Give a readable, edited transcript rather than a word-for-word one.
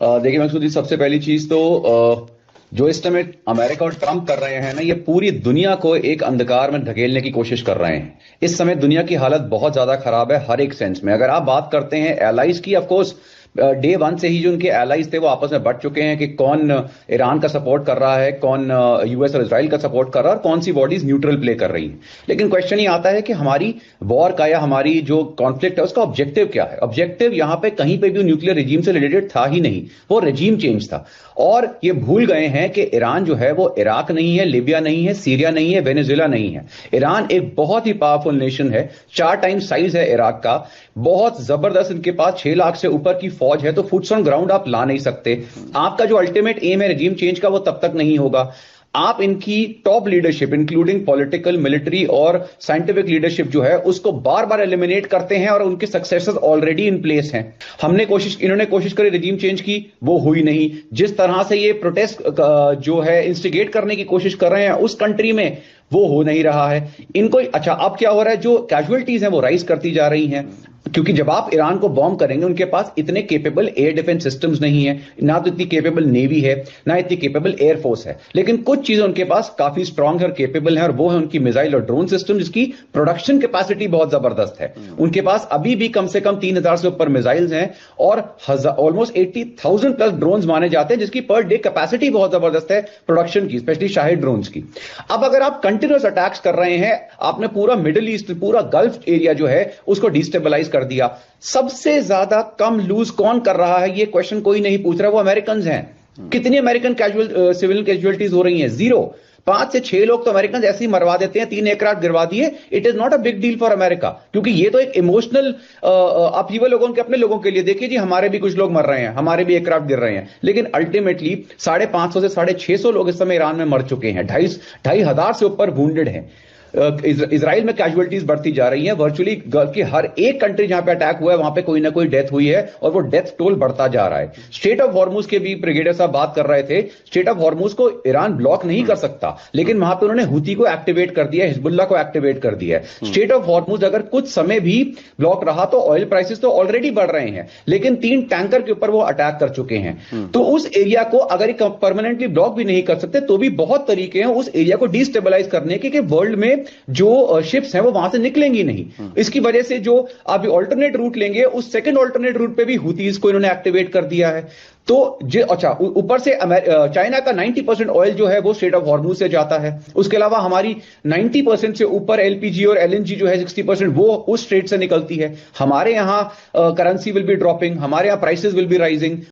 देखिए मकसूद जी, सबसे पहली चीज तो जो इस समय अमेरिका और ट्रंप कर रहे हैं ना, ये पूरी दुनिया को एक अंधकार में धकेलने की कोशिश कर रहे हैं। इस समय दुनिया की हालत बहुत ज्यादा खराब है हर एक सेंस में। अगर आप बात करते हैं एलाइज की, ऑफ कोर्स डे वन से ही जो उनके एलाइज थे वो आपस में बढ़ चुके हैं कि कौन ईरान का सपोर्ट कर रहा है, कौन यूएस और इसराइल का सपोर्ट कर रहा है, और कौन सी बॉडीज न्यूट्रल प्ले कर रही हैं। लेकिन क्वेश्चन ये आता है कि हमारी वॉर का या हमारी जो कॉन्फ्लिक्ट है उसका ऑब्जेक्टिव क्या है। ऑब्जेक्टिव यहां पे कहीं पे भी न्यूक्लियर रेजिम से रिलेटेड था ही नहीं, वो रेजिम चेंज था। और ये भूल गए हैं कि ईरान जो है वो इराक नहीं है, लिबिया नहीं है, सीरिया नहीं है, वेनेजुएला नहीं है। ईरान एक बहुत ही पावरफुल नेशन है, 4 टाइम साइज है इराक का। बहुत जबरदस्त इनके पास 6 लाख से ऊपर की फौज है, तो फुट्स ऑन ग्राउंड आप ला नहीं सकते। आपका जो अल्टीमेट एम है रेजिम चेंज का, वो तब तक नहीं होगा। आप इनकी top leadership including political, military और साइंटिफिक लीडरशिप जो है उसको बार बार एलिमिनेट करते हैं, और उनके सक्सेसर्स ऑलरेडी इन प्लेस हैं। इन्होंने कोशिश करी रेजिम चेंज की, वो हुई नहीं। जिस तरह से ये प्रोटेस्ट जो है इंस्टिगेट करने की कोशिश कर रहे हैं उस कंट्री में, वो हो नहीं रहा है इनको। अच्छा, अब क्या हो रहा है, जो कैजुअलिटीज हैं वो राइज करती जा रही हैं, क्योंकि जब आप ईरान को बॉम्ब करेंगे, उनके पास इतने केपेबल एयर डिफेंस सिस्टम्स नहीं है, ना तो इतनी केपेबल नेवी है, ना इतनी केपेबल एयरफोर्स है। लेकिन कुछ चीजें उनके पास काफी स्ट्रांग है और केपेबल है, और वो है उनकी मिसाइल और ड्रोन सिस्टम, जिसकी प्रोडक्शन कैपेसिटी बहुत जबरदस्त है। उनके पास अभी भी कम से कम 3,000 से ऊपर मिसाइल्स हैं, और ऑलमोस्ट 80,000 प्लस ड्रोन माने जाते हैं, जिसकी पर डे कैपेसिटी बहुत जबरदस्त है प्रोडक्शन की, स्पेशली शाहिद ड्रोन की। अब अगर आप कंटिन्यूस अटैक्स कर रहे हैं, आपने पूरा मिडिल ईस्ट, पूरा गल्फ एरिया जो है उसको डिस्टेबलाइज कर दिया। सबसे ज्यादा कम लूज कौन कर रहा है, ये क्वेश्चन कोई नहीं पूछ रहा, वो अमेरिकन हैं। कितनी अमेरिकन सिविल कैजुअलिटीज हो रही हैं? 0। 5 से 6 लोग तो अमेरिकन ऐसे ही मरवा देते हैं, 3 एयरक्राफ्ट गिरवा दिए। It is not a big deal for America, क्योंकि ये तो एक इमोशनल अपहीवल लोगों के, अपने लोगों के लिए। देखिए जी, हमारे भी कुछ लोग मर रहे हैं, हमारे भी एयरक्राफ्ट गिर रहे हैं, लेकिन अल्टीमेटली 550 से 650 लोग इस समय ईरान में मर चुके हैं, 2,500 से ऊपर वुंडेड हैं। इजराइल में कैजुअलिटीज बढ़ती जा रही हैं। वर्चुअली गल्फ की हर एक कंट्री जहां पे अटैक हुआ है वहां पे कोई ना कोई डेथ हुई है, और वो डेथ टोल बढ़ता जा रहा है। स्टेट ऑफ हॉर्मुज के भी ब्रिगेडियर साहब बात कर रहे थे। स्टेट ऑफ हॉर्मुज को ईरान ब्लॉक नहीं कर सकता, लेकिन वहां पे उन्होंने हुती को एक्टिवेट कर दिया, हिजबुल्ला को एक्टिवेट कर दिया है। स्टेट ऑफ हॉर्मुज अगर कुछ समय भी ब्लॉक रहा तो ऑयल प्राइसेस तो ऑलरेडी बढ़ रहे हैं, लेकिन 3 टैंकर के ऊपर वो अटैक कर चुके हैं। तो उस एरिया को अगर परमानेंटली ब्लॉक भी नहीं कर सकते, तो भी बहुत तरीके हैं उस एरिया को डिस्टेबलाइज करने के, कि वर्ल्ड में जो शिप्स हैं वो वहां से निकलेंगी नहीं। इसकी वजह से जो आप ऑल्टरनेट रूट लेंगे, उस सेकंड ऑल्टरनेट रूट पे भी हुतीज को इन्होंने एक्टिवेट कर दिया है। तो अच्छा, ऊपर से चाइना का 90% ऑयल जो है वो स्ट्रेट ऑफ हॉर्मुज से जाता है। उसके अलावा हमारी 90% से ऊपर एलपीजी और एलएनजी जो है 60% वो उस स्ट्रेट से निकलती है। हमारे यहां करेंसी विल बी ड्रॉपिंग, हमारे यहां प्राइसेस विल बी राइजिंग।